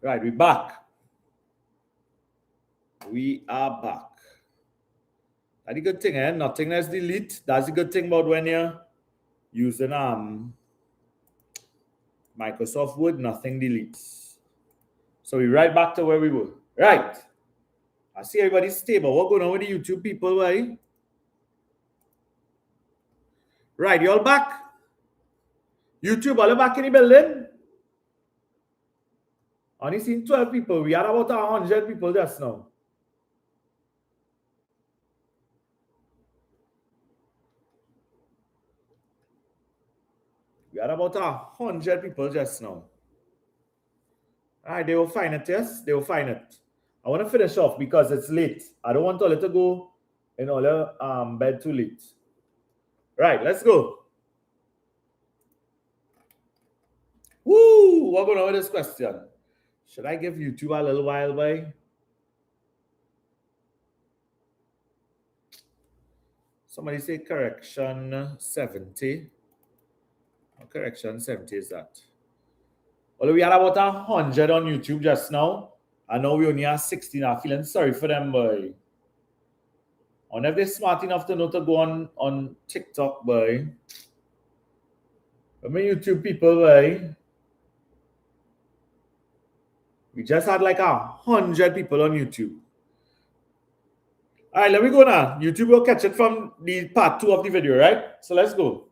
Right, we're back. We are back. That's the good thing, eh? Nothing less delete. That's the good thing about when you're using Microsoft Word, nothing deletes. So we're right back to where we were. Right. I see everybody's stable. What's going on with the YouTube people, right? Right, you all back? YouTube, all back in the building? Only seen 12 people. We had about 100 people just now. We had about 100 people just now. All right, they will find it, yes? They will find it. I want to finish off because it's late. I don't want all it to go in all bed too late. Right, let's go. Woo! What going on with this question? Should I give YouTube a little while, boy? Somebody say correction 70. What correction 70 is that? Well, we had about 100 on YouTube just now. And now we only have 16. I'm feeling sorry for them, boy. I wonder if they're smart enough to know to go on TikTok, boy. I mean, YouTube people, boy. We just had like 100 people on YouTube. All right, let me go now. YouTube will catch it from the part 2 of the video, right? So let's go.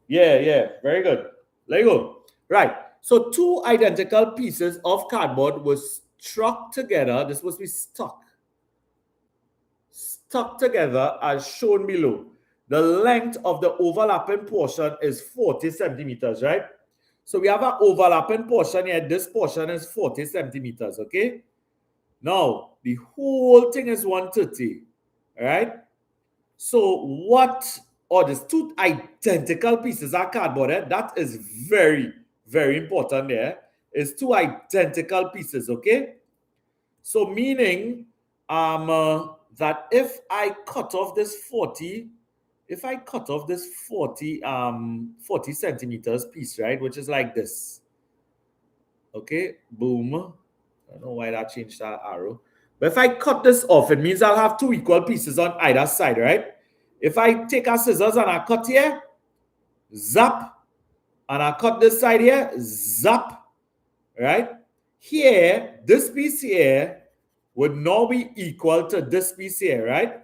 Yeah, very good. Let go. Right. So 2 identical pieces of cardboard were struck together. This must be stuck together as shown below. The length of the overlapping portion is 40 centimeters, right? So we have an overlapping portion here. This portion is 40 centimeters, okay? Now, the whole thing is 130, right? So these 2 identical pieces of cardboard, that is very, very important there. It's 2 identical pieces, okay? So meaning that if I cut off this 40 centimeters piece, right, which is like this, okay, boom. I don't know why that changed that arrow. But if I cut this off, it means I'll have 2 equal pieces on either side, right? If I take a scissors and I cut here, zap, and I cut this side here, zap, right? Here, this piece here would now be equal to this piece here, right?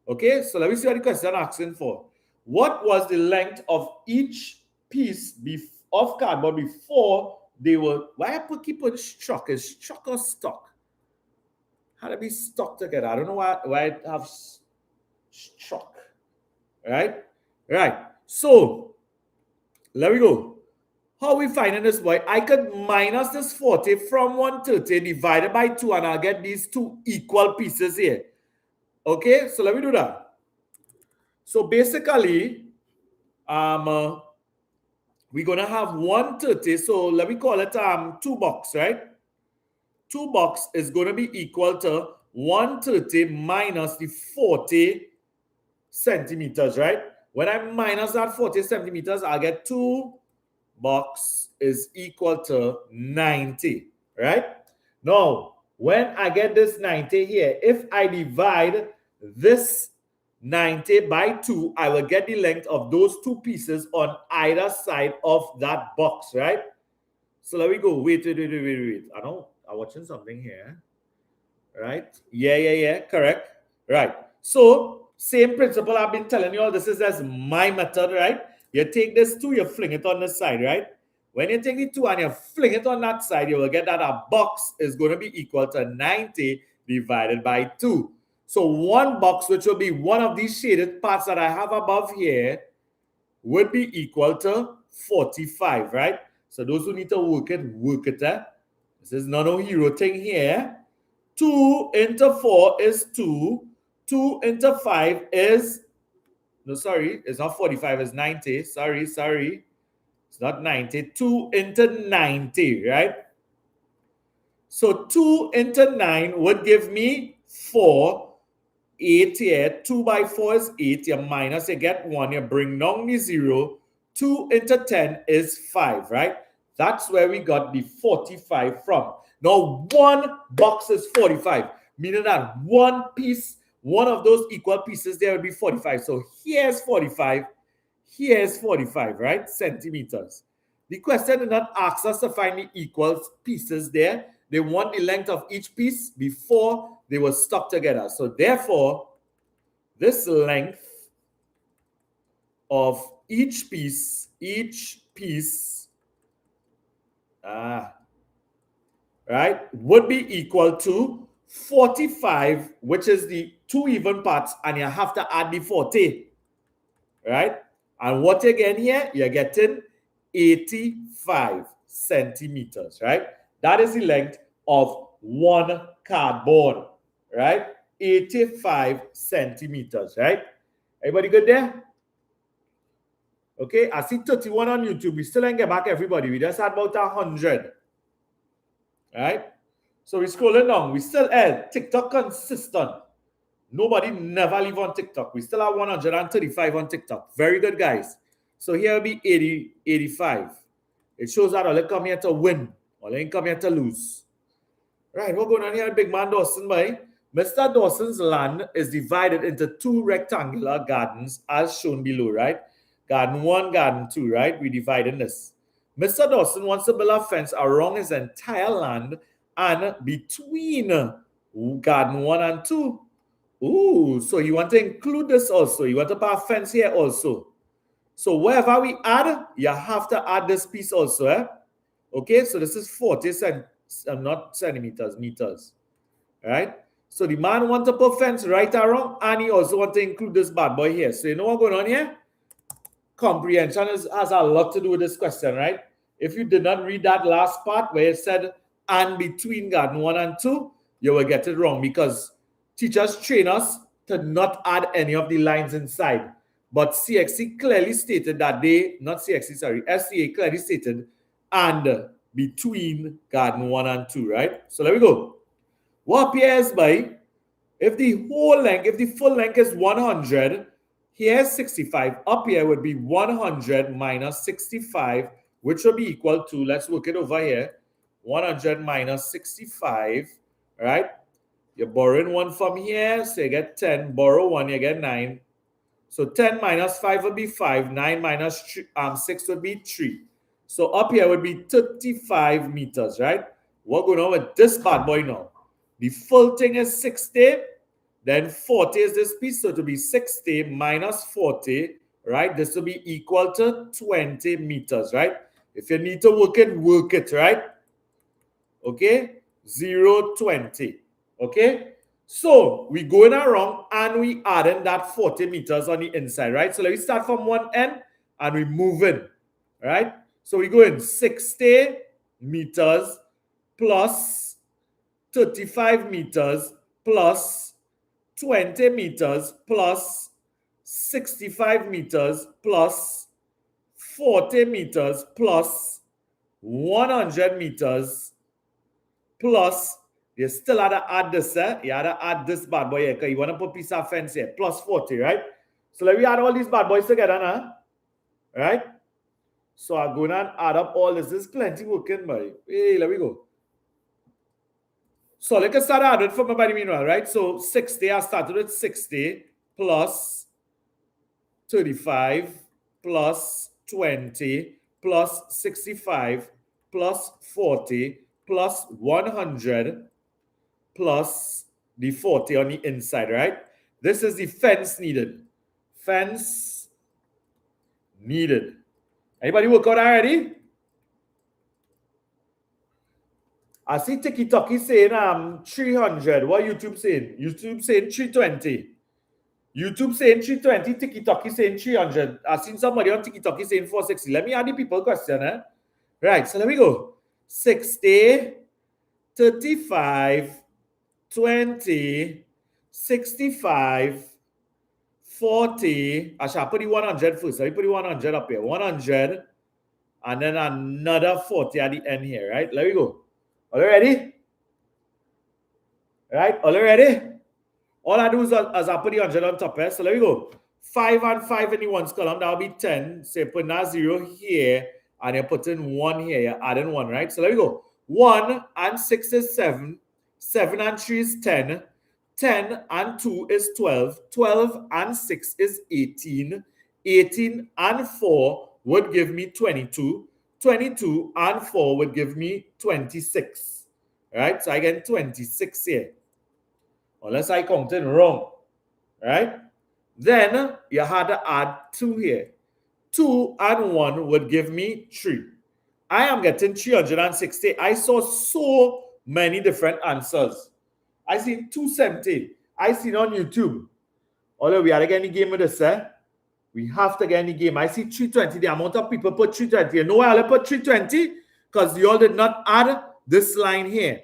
Okay, so let me see what the question I'm asking for. What was the length of each piece of cardboard before they were, why I keep putting struck? Is struck or stuck? How to be stuck together? I don't know why I have struck. Right? So let me go. How are we finding this, boy? I could minus this 40 from 130 divided by 2, and I'll get these 2 equal pieces here. Okay, so let me do that. So basically, we're gonna have 130. So let me call it 2 box, right? 2 box is gonna be equal to 130 minus the 40 centimeters, right? When I minus that 40 centimeters, I'll get 2 box is equal to 90, right? Now, when I get this 90 here, if I divide this 90 by 2, I will get the length of those 2 pieces on either side of that box, right? So let me go. Wait. I know I'm watching something here. Right? Yeah. Correct. Right. So, same principle I've been telling you all. This is as my method, right? You take this 2, you fling it on the side, right? When you take the 2 and you fling it on that side, you will get that a box is going to be equal to 90 divided by 2. So 1 box, which will be one of these shaded parts that I have above here, would be equal to 45, right? So those who need to work it. This is not a hero thing here. 2 into 4 is 2. 2 into 5 is, no, sorry, it's not 45, it's 90. Sorry. It's not 90. 2 into 90, right? So 2 into 9 would give me 4. 8 here. 2 by 4 is 8. You minus, you get 1. You bring down the 0. 2 into 10 is 5, right? That's where we got the 45 from. Now, one box is 45, meaning that one piece, one of those equal pieces there will be 45. So here's 45, here's 45, right? Centimeters. The question did not ask us to find the equal pieces there. They want the length of each piece before they were stuck together. So therefore, this length of each piece, right, would be equal to 45, which is the two even parts, and you have to add the 40, right? And what again here? You're getting 85 centimeters, right? That is the length of one cardboard, right? 85 centimeters, right? Everybody good there? Okay, I see 31 on YouTube. We still ain't get back everybody. We just had about 100. Right? So we're scrolling down. We still have TikTok consistent. Nobody never leave on TikTok. We still have 135 on TikTok. Very good, guys. So here will be 80, 85. It shows that all they come here to win. All they come here to lose. Right, what's going on here, big man Dawson, boy? Mr. Dawson's land is divided into two rectangular gardens as shown below, right? Garden 1, garden 2, right? We divided this. Mr. Dawson wants to build a fence around his entire land and between garden 1 and 2. Ooh, so you want to include this also. You want to put a fence here also. So wherever we add, you have to add this piece also. Eh? Okay, so this is 40 not centimeters, meters. Right? So the man wants to put fence right around, and he also wants to include this bad boy here. So you know what's going on here? Comprehension has a lot to do with this question, right? If you did not read that last part where it said and between garden 1 and 2, you will get it wrong because teachers train us to not add any of the lines inside. But CXC clearly stated that SCA clearly stated and between garden 1 and 2, right? So there we go. What appears by if the full length is 100, here's 65. Up here would be 100 minus 65, which will be equal to, let's work it over here, 100 minus 65, right? You're borrowing 1 from here, so you get 10. Borrow 1, you get 9. So 10 minus 5 would be 5. 9 minus 6 would be 3. So up here would be 35 meters, right? What's going on with this bad boy now? The full thing is 60. Then 40 is this piece, so it will be 60 minus 40, right? This will be equal to 20 meters, right? If you need to work it, right? Okay? 0, 20. Okay? So we going around and we adding that 40 meters on the inside, right? So let me start from one end and we move in, right? So we go in 60 meters plus 35 meters plus 20 meters plus 65 meters plus 40 meters plus 100 meters plus, you still have to add this, you have to add this bad boy here because you want to put a piece of fence here, plus 40, right? So let me add all these bad boys together now, right? So I'm going to add up all this. This is plenty working, boy. Hey, let me go. So let's start adding from my body meanwhile, right? So 60, I started with 60 plus 35 plus 20 plus 65 plus 40 plus 100 plus the 40 on the inside, right? This is the fence needed. Fence needed. Anybody work out already? I see Tiki-Toki saying 300. What YouTube saying? YouTube saying 320. YouTube saying 320. Tiki-Toki saying 300. I've seen somebody on Tiki-Toki saying 460. Let me add the people question. Right, so let me go. 60, 35, 20, 65, 40. I shall put the 100 first. Let me put the 100 up here. 100. And then another 40 at the end here, right? Let me go. All ready? Right? All ready? All I do is as I put the 100 on top here. So let me go. 5 and 5 in the ones column. That will be 10. So put that 0 here. and you're putting 1 here, you're adding 1, right? So let me go. 1 and 6 is 7. 7 and 3 is 10. 10 and 2 is 12. 12 and 6 is 18. 18 and 4 would give me 22. 22 and 4 would give me 26. Right? So I get 26 here. Unless I counted wrong. Right? Then you had to add 2 here. 2 and 1 would give me 3. I am getting 360. I saw so many different answers. I seen 270. I seen on YouTube. Although we are getting the game with this, we have to get in the game. I see 320. The amount of people put 320. You know why I put 320? Because you all did not add this line here.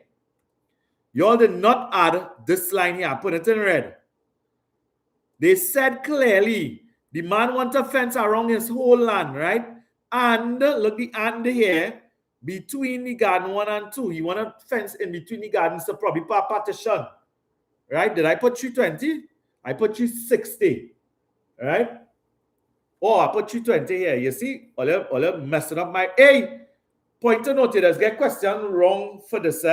You all did not add this line here. I put it in red. They said clearly, the man wants a fence around his whole land, right? And look, the and here, between the garden 1 and 2. He want a fence in between the gardens, so probably partition. Right? Did I put 320? I put 360. Right? Oh, I put 320 here. You see? All messing up my... Hey! Point to note, let's get questions wrong for this,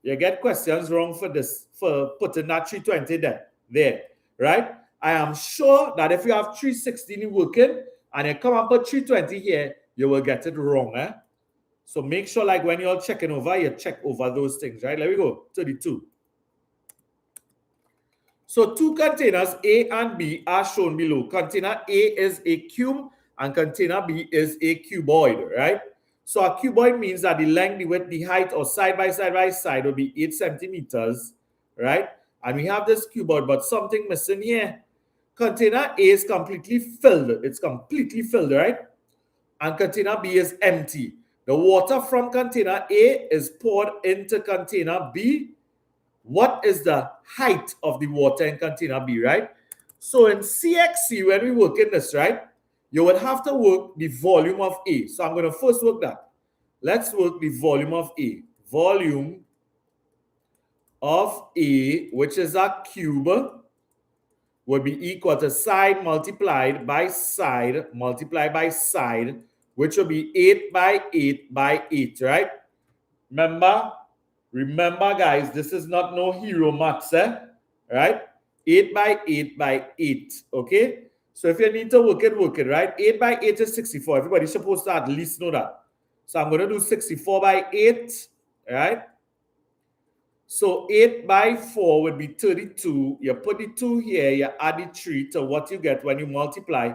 You get questions wrong for this, for putting that 320 there. Right? I am sure that if you have 316 working and you come up with 320 here, you will get it wrong. So make sure, like when you're checking over, you check over those things, right? Let me go. 32. So 2 containers, A and B, are shown below. Container A is a cube and container B is a cuboid, right? So a cuboid means that the length, the width, the height, or side by side will be 8 centimeters, right? And we have this cuboid, but something missing here. Container A is completely filled. It's completely filled, right? And container B is empty. The water from container A is poured into container B. What is the height of the water in container B, right? So in CXC, when we work in this, right, you would have to work the volume of A. So I'm going to first work that. Let's work the volume of A. Volume of A, which is a cube, would be equal to side multiplied by side, which will be 8 by 8 by 8, right? Remember, guys, this is not no hero maths, right? 8 by 8 by 8, okay? So if you need to work it, right? 8 by 8 is 64. Everybody's supposed to at least know that. So I'm going to do 64 by 8, right? So 8 by 4 would be 32. You put the 2 here, you add the 3 to what you get when you multiply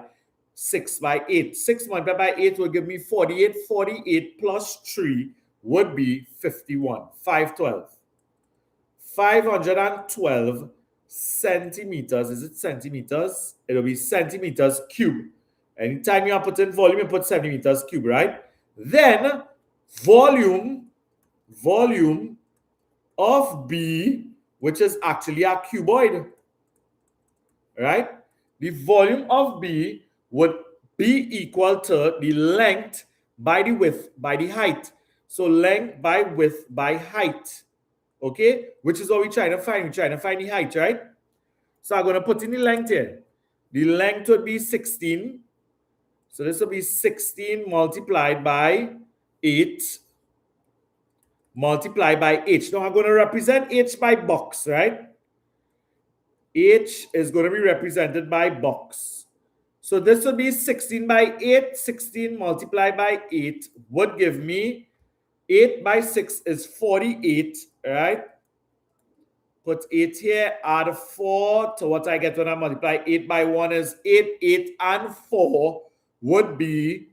6 by 8. 6 multiplied by 8 will give me 48. 48 plus 3 would be 51. 512. 512 centimeters. Is it centimeters? It will be centimeters cube. Anytime you are putting volume, you put centimeters cube, right? Then volume of B, which is actually a cuboid, right? The volume of B would be equal to the length by the width by the height. So length by width by height, okay? Which is what we're trying to find. We're trying to find the height, right? So I'm going to put in the length here. The length would be 16. So this will be 16 multiplied by 8 multiplied by h. Now I'm going to represent h by box, right? H is going to be represented by box. So this would be 16 by 8. 16 multiplied by 8 would give me 8 by 6 is 48, right? Put 8 here, add 4 to what I get when I multiply. 8 by 1 is 8. 8 and 4 would be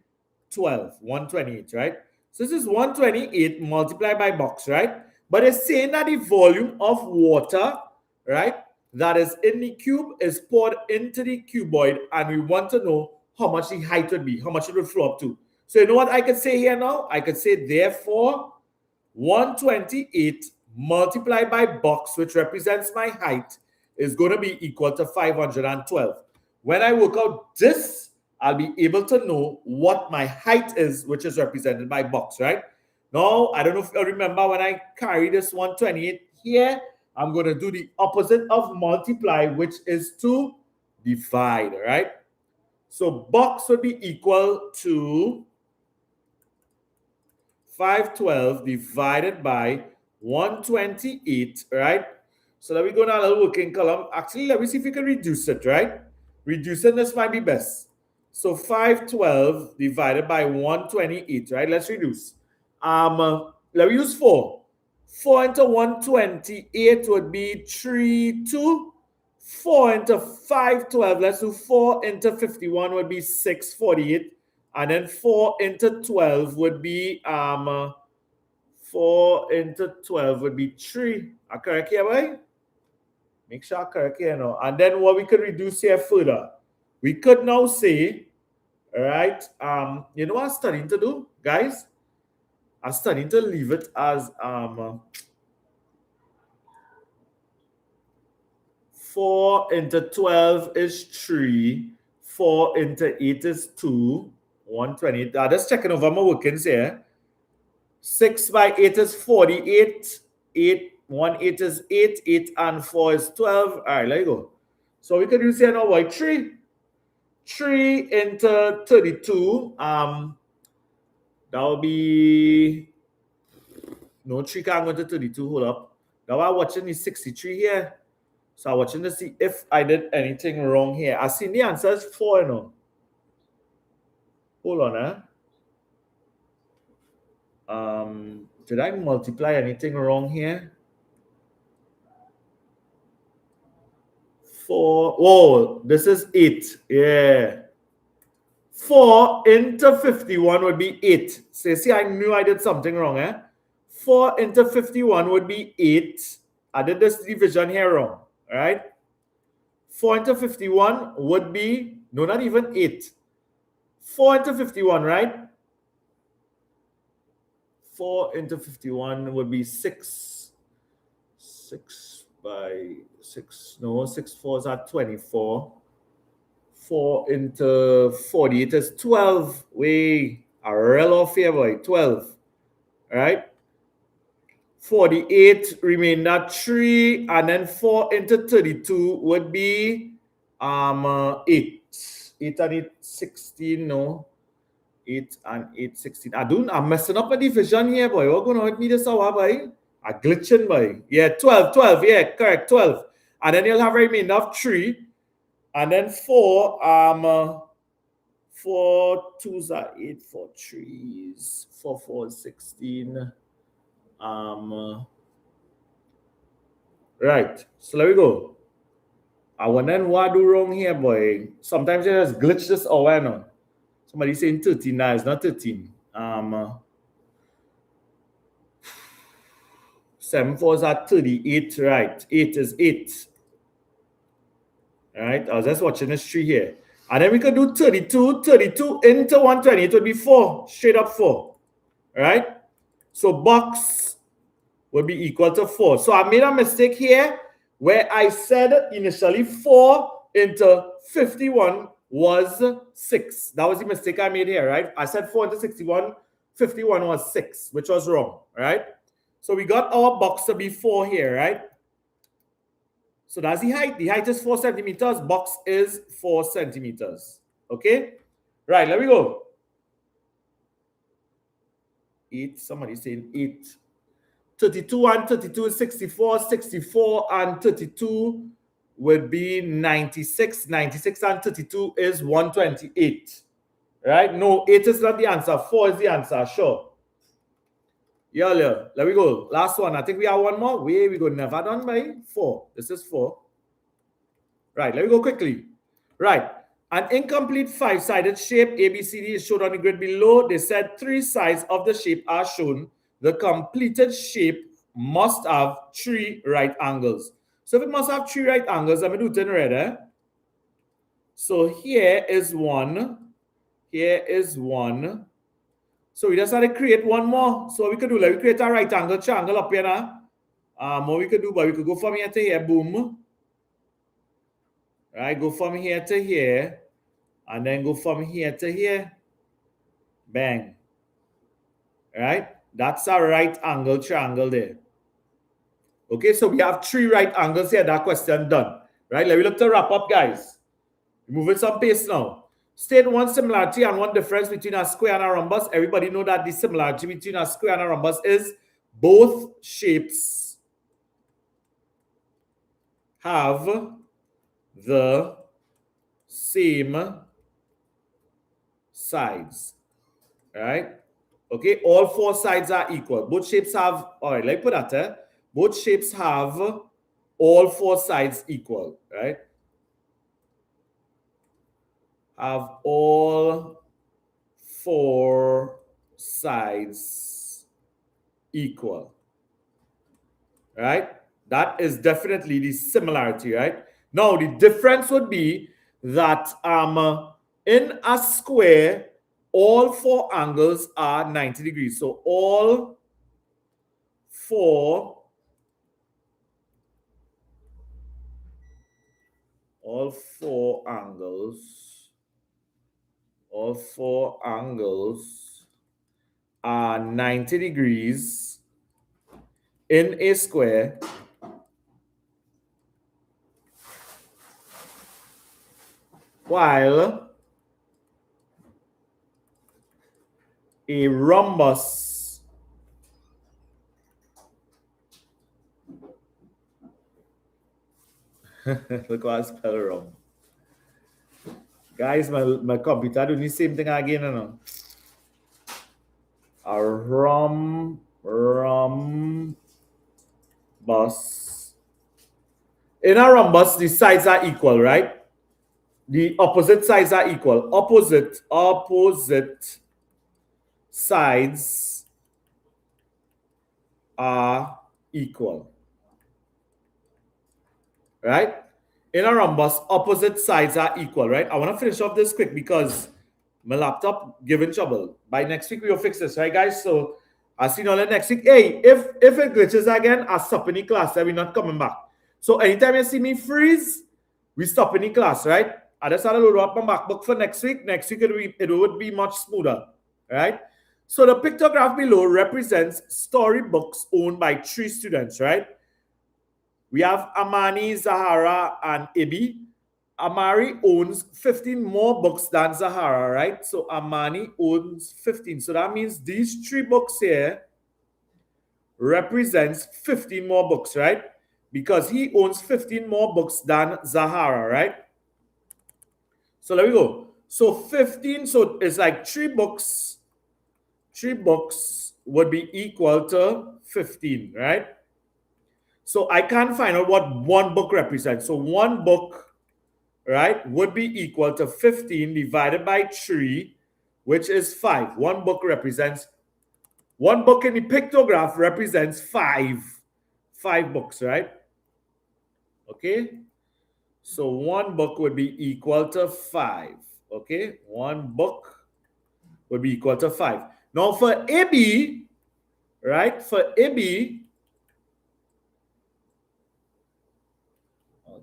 12. 128, right? So this is 128 multiplied by box, right? But it's saying that the volume of water, right, that is in the cube is poured into the cuboid, and we want to know how much the height would be, how much it would flow up to. So you know what I could say here now? I could say, therefore, 128 multiplied by box, which represents my height, is going to be equal to 512. When I work out this, I'll be able to know what my height is, which is represented by box, right? Now, I don't know if you remember when I carry this 128 here, I'm going to do the opposite of multiply, which is to divide, right? So box would be equal to 512 divided by 128, right? So let me go down a little working column. Actually, let me see if we can reduce it, right? Reducing this might be best. So 512 divided by 128, right? Let's reduce. Let me use 4. 4 into 128 would be 3, 2. 4 into 512, let's do 4 into 51 would be 648. And then 4 into 12 would be 4 into 12 would be 3. Are correct here, boy? Make sure I'm correct here now. And then what we could reduce here further, we could now say, all right, you know what I'm starting to do, guys? I'm starting to leave it as 4 into 12 is 3. 4 into 8 is 2. 120. Just checking over my workings here. 6 by 8 is 48. 8 is 8. 8 and 4 is 12. All right, let you go. So we could use here now by 3. 3 into 32. That will be... No, 3 can't go to 32. Hold up. Now I'm watching is 63 here. So I'm watching to see if I did anything wrong here. I see the answer is 4, you know. Hold on, did I multiply anything wrong here? 4. Oh, this is 8. Yeah. 4 into 51 would be 8. So see, I knew I did something wrong, 4 into 51 would be 8. I did this division here wrong. All right. 4 into 51 would be, no, not even 8. 4 into 51, right? 4 into 51 would be 6. 6 by 6. No, 6 4s are 24. 4 into 48 is 12. Wait, a real off here, boy. 12. All right. 48 remainder 3, and then 4 into 32 would be 8. 8 and 8, 16, no. 8 and 8, 16. I'm messing up a division here, boy. What's going on with me this hour, boy? I'm glitching, boy. Yeah, 12, 12. Yeah, correct, 12. And then you'll have a remainder of 3. And then 4, 4 2s are 8, 4 3s, 4 4 16. Right. So there we go. I wonder what I do wrong here, boy. Sometimes you just glitch this hour, no. Somebody saying 13. No, it's not 13. 7 4s are 38, right? 8 is 8. All right. I was just watching this tree here. And then we could do 32. 32 into 120. It would be 4. Straight up 4. All right. So box would be equal to 4. So I made a mistake here where I said initially 4 into 51 was 6. That was the mistake I made here, right? I said 4 into 61, 51 was 6, which was wrong, right? So we got our box to be 4 here, right? So that's the height. The height is 4 centimeters. Box is 4 centimeters. Okay? Right, let me go. 8. Somebody's saying 8. 32 and 32 is 64. 64 and 32 would be 96. 96 and 32 is 128. Right? No, 8 is not the answer. 4 is the answer. Sure. Yeah, let me go. Last one. I think we have one more. We go. Never done by 4. This is 4. Right. Let me go quickly. Right. An incomplete 5-sided shape ABCD is shown on the grid below. They said 3 sides of the shape are shown. The completed shape must have 3 right angles. So if it must have 3 right angles, let me do it in red. So here is 1. Here is 1. So we just have to create one more. So what we could do, like we create a right angle triangle up here now. What we could do, but we could go from here to here, boom. Right, go from here to here. And then go from here to here. Bang. Right? That's a right angle triangle there. Okay, so we have 3 right angles here. That question done. Right? Let me look to wrap up, guys. We're moving some pace now. State one similarity and one difference between a square and a rhombus. Everybody know that the similarity between a square and a rhombus is both shapes have the same sides, right? Okay, all four sides are equal. Both shapes have, all right, let me put that there. Both shapes have all four sides equal, right? Have all four sides equal, right? That is definitely the similarity, right? Now, the difference would be that in a square, all four angles are 90 degrees. So all four angles are 90 degrees in a square, while a rhombus look how I spell wrong. Guys, my computer doing the same thing again, you know. A rhombus. In a rhombus, the sides are equal, right? The opposite sides are equal. Opposite sides are equal, right? In a rhombus, opposite sides are equal, right? I want to finish off this quick because my laptop giving trouble. By next week, we'll fix this, right, guys? So I'll see you all next week. Hey, if it glitches again, I'll stop in the class. We're not coming back. So anytime you see me freeze, we stop in the class, right? I just had to load up my MacBook for next week. Next week, it would be much smoother, right? So the pictograph below represents storybooks owned by 3 students, right? We have Amani, Zahara, and Ibi. Amari owns 15 more books than Zahara, right? So Amani owns 15. So that means these 3 books here represents 15 more books, right? Because he owns 15 more books than Zahara, right? So there we go. So 15, so it's like 3 books. 3 books would be equal to 15, right? So I can't find out what one book represents. So one book, right, would be equal to 15 divided by 3, which is 5. One book in the pictograph represents 5 books, right? Okay. So one book would be equal to 5. Okay. One book would be equal to 5. Now for AB, right? For AB,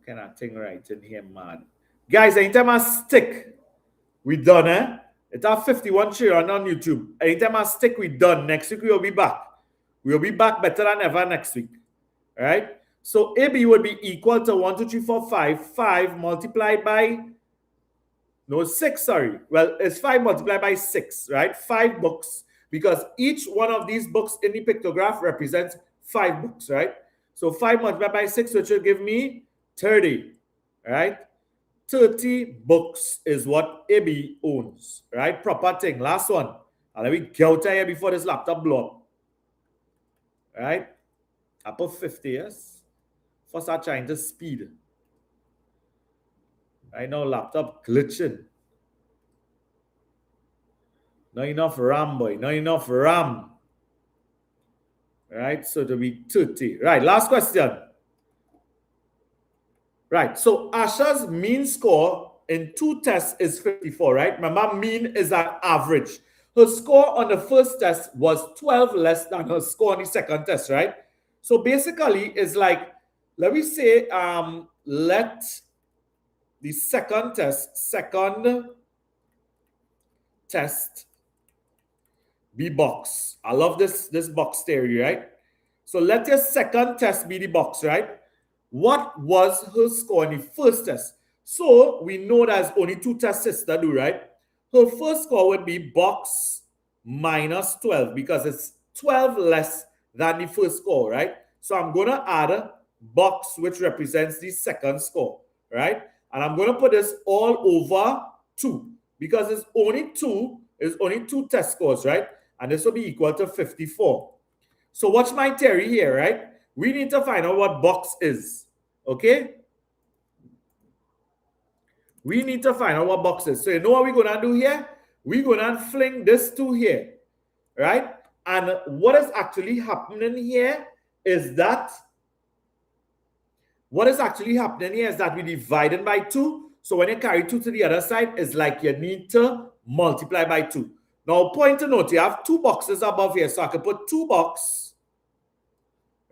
kind of thing right in here, man. Guys, anytime I stick, we done, eh? It's our 51 share on YouTube. Anytime I stick, we done. Next week, we will be back. We will be back better than ever next week. All right? So AB would be equal to 1, 2, 3, 4, 5. 5 multiplied by, no, 6, sorry. Well, it's 5 multiplied by 6, right? 5 books. Because each one of these books in the pictograph represents 5 books, right? So 5 multiplied by 6, which will give me 30, right? 30 books is what AB owns, right? Proper thing. Last one. And let me get out here before this laptop blow up. Right? I put 50, yes? First I'm trying to speed. Right now, laptop glitching. Not enough RAM, boy. Not enough RAM. Right? So to be 30. Right, last question. Right, so Asha's mean score in 2 tests is 54, right? Remember, mean is an average. Her score on the first test was 12 less than her score on the second test, right? So basically, it's like, let me say, let the second test be box. I love this box theory, right? So let your second test be the box, right? What was her score in the first test? So we know there's only two tests sister do, right? Her first score would be box minus 12 because it's 12 less than the first score, right? So I'm going to add box, which represents the second score, right? And I'm going to put this all over 2 because it's only two test scores, right? And this will be equal to 54. So watch my theory here, right? We need to find out what box is, okay? We need to find out what box is. So you know what we're going to do here? We're going to fling this 2 here, right? And what is actually happening here is that we divide it by 2. So when you carry 2 to the other side, it's like you need to multiply by 2. Now, point to note, you have 2 boxes above here. So I can put 2 box,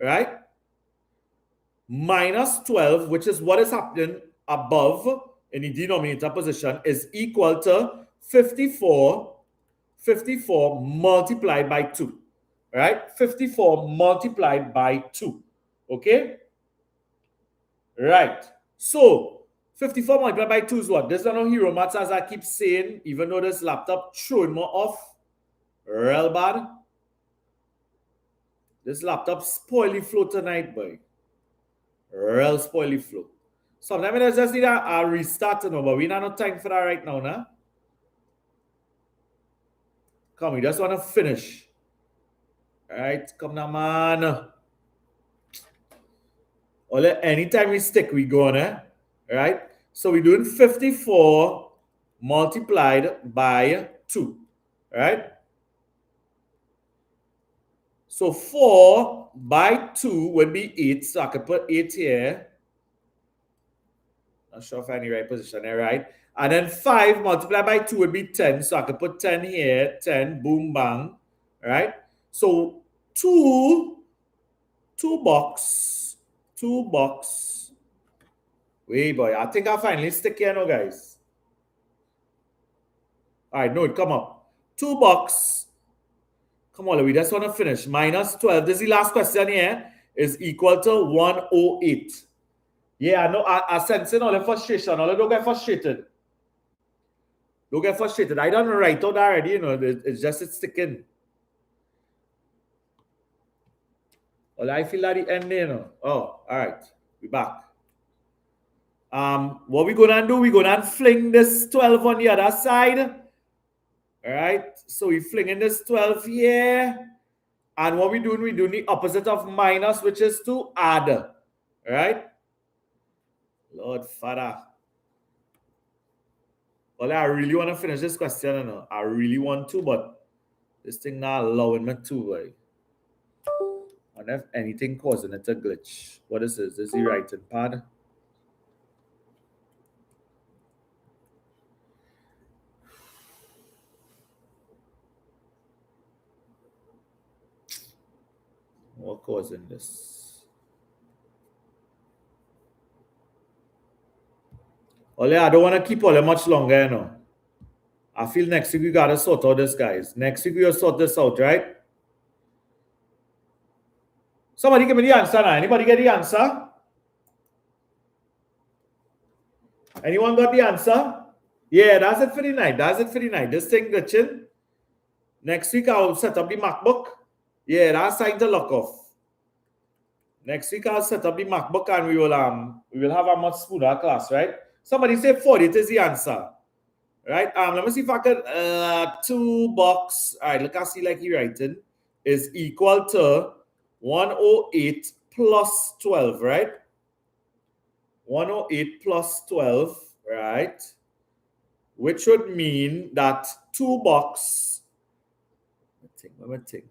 right? Minus 12, which is what is happening above in the denominator position, is equal to 54 multiplied by 2, right? 54 multiplied by 2, okay? Right. So 54 multiplied by 2 is what? This is not hero maths, as I keep saying, even though this laptop throwing me off real bad. This laptop spoily flow tonight, boy. Real spoily flow. Sometimes I just need a restart, you know, but we don't have no time for that right now, nah? Come, we just want to finish. All right, come now, man. Anytime we stick, we go on, eh? Right? So we're doing 54 multiplied by 2, right? So 4 by 2 would be 8. So I could put 8 here. Not sure if I'm in the right position there, right? And then 5 multiplied by 2 would be 10. So I could put 10 here. 10, boom, bang. Right? So 2 box. Wait, boy. I think I finally stick here now, guys. All right, no, it come up. 2 box. Come on, we just want to finish. Minus 12. This is the last question here. Is equal to 108. Yeah, I know. I sensing all the frustration. All don't get frustrated. Don't get frustrated. I don't write out already, you know. It's just it's sticking. Well, I feel at the end, you know. Oh, all right. We're back. What we're gonna do, we're gonna fling this 12 on the other side. All right. So we're flinging this 12 here. And what we're doing the opposite of minus, which is to add. All right. Lord Father. Well, I really want to finish this question, you know. I really want to, but this thing not allowing me to. Right? I wonder if anything causing it to glitch. What is this? This is the writing pad. What causing this? Well, I don't want to keep all much longer, you know. I feel next week we gotta sort out this, guys. Next week we'll sort this out, right? Somebody give me the answer now. Anybody get the answer? Anyone got the answer? Yeah, that's it for the night. This thing glitching. Next week I'll set up the MacBook. Yeah, that's time to lock off. Next week I'll set up the MacBook and we will have a much smoother class, right? Somebody say 40 is the answer. Right? Let me see if I can 2 box. All right, look, I see like you writing is equal to 108 plus 12, right? 108 plus 12, right? Which would mean that 2 box. Let me think.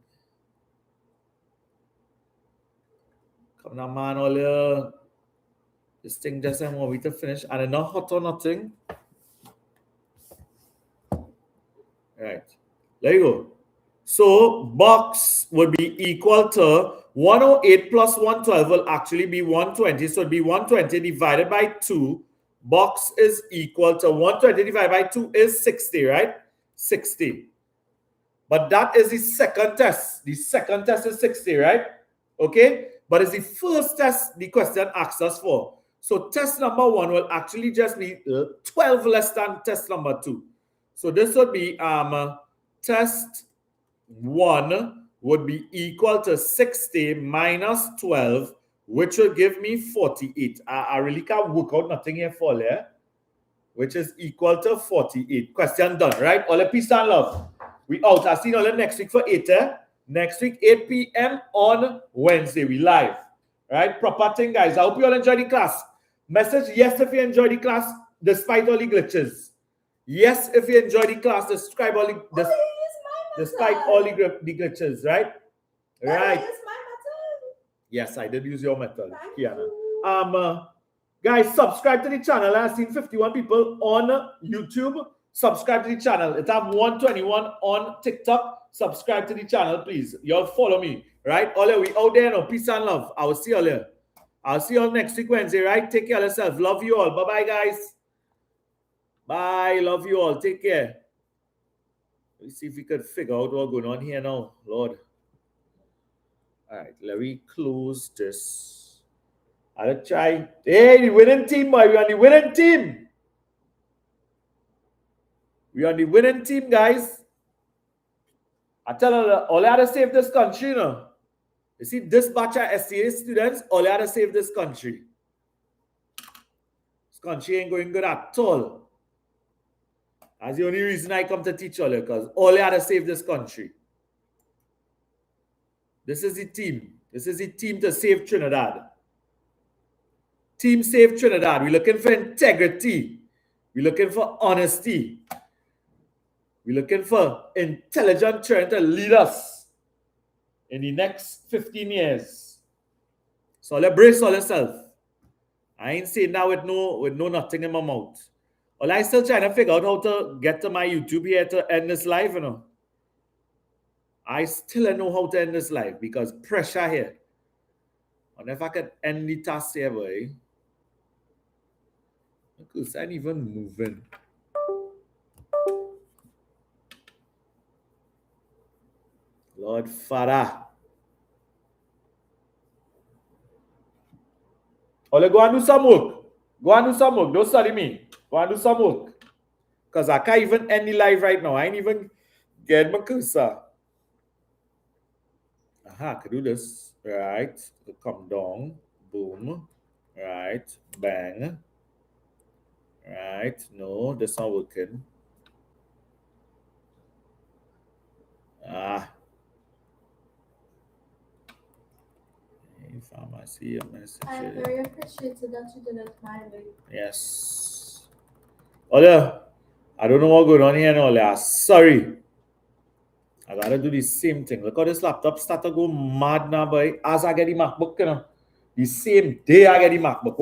Come on, man, all this thing just I want me to finish. And it's not hot or nothing. Right. There you go. So box would be equal to 108 plus 112 will actually be 120. So it'd be 120 divided by 2. Box is equal to 120 divided by 2 is 60, right? 60. But that is the second test. The second test is 60, right? Okay? But it's the first test the question asks us for. So test number 1 will actually just be 12 less than test number 2. So this would be test 1 would be equal to 60 minus 12, which will give me 48. I really can't work out nothing here for there, which is equal to 48. Question done, right? All the peace and love. We out. I'll see you all next week for 8. Next week, 8 p.m. on Wednesday. We live. Right? Proper thing, guys. I hope you all enjoy the class. Message yes if you enjoy the class, despite all the glitches. Yes if you enjoy the class, despite all the glitches, right? Right. Yes, I did use your method, Kiana. Guys, subscribe to the channel. I've seen 51 people on YouTube. Subscribe to the channel. It have 121 on TikTok. Subscribe to the channel, please. Y'all follow me, right? All we out there, no peace and love. I will see you all here. I'll see you all next week Wednesday, right? Take care of yourself. Love you all. Bye-bye, guys. Bye. Love you all. Take care. Let's see if we could figure out what's going on here now, Lord. All right, let me close this. I'll try. Hey, the winning team, boy. We're on the winning team. We're on the winning team, guys. I tell you, all I had to save this country, you know. You see, this batch of SCA students, all I had to save this country. This country ain't going good at all. That's the only reason I come to teach all you, because all I had to save this country. This is the team. This is the team to save Trinidad. Team Save Trinidad. We're looking for integrity. We're looking for honesty. We're looking for intelligent trying to lead us in the next 15 years. So let's brace all yourself. I ain't saying that with no nothing in my mouth. Well, I still trying to figure out how to get to my YouTube here to end this live, you know. I still don't know how to end this live because pressure here. And if I could end the task here, boy. Because I'm even moving. Lord Father. Ole, go and do some work. Go and do some work. Don't study me. Go and do some work. Because I can't even end the live right now. I ain't even get my cursor. Aha, I can do this. Right. Come down. Boom. Right. Bang. Right. No, that's not working. Pharmacy, a message. I am very appreciative that you did it finally. Yes. Ola, I don't know what's going on here now, Ola. Sorry. I gotta do the same thing. Look how this laptop start to go mad now, boy. As I get the MacBook, you know, the same day I get the MacBook.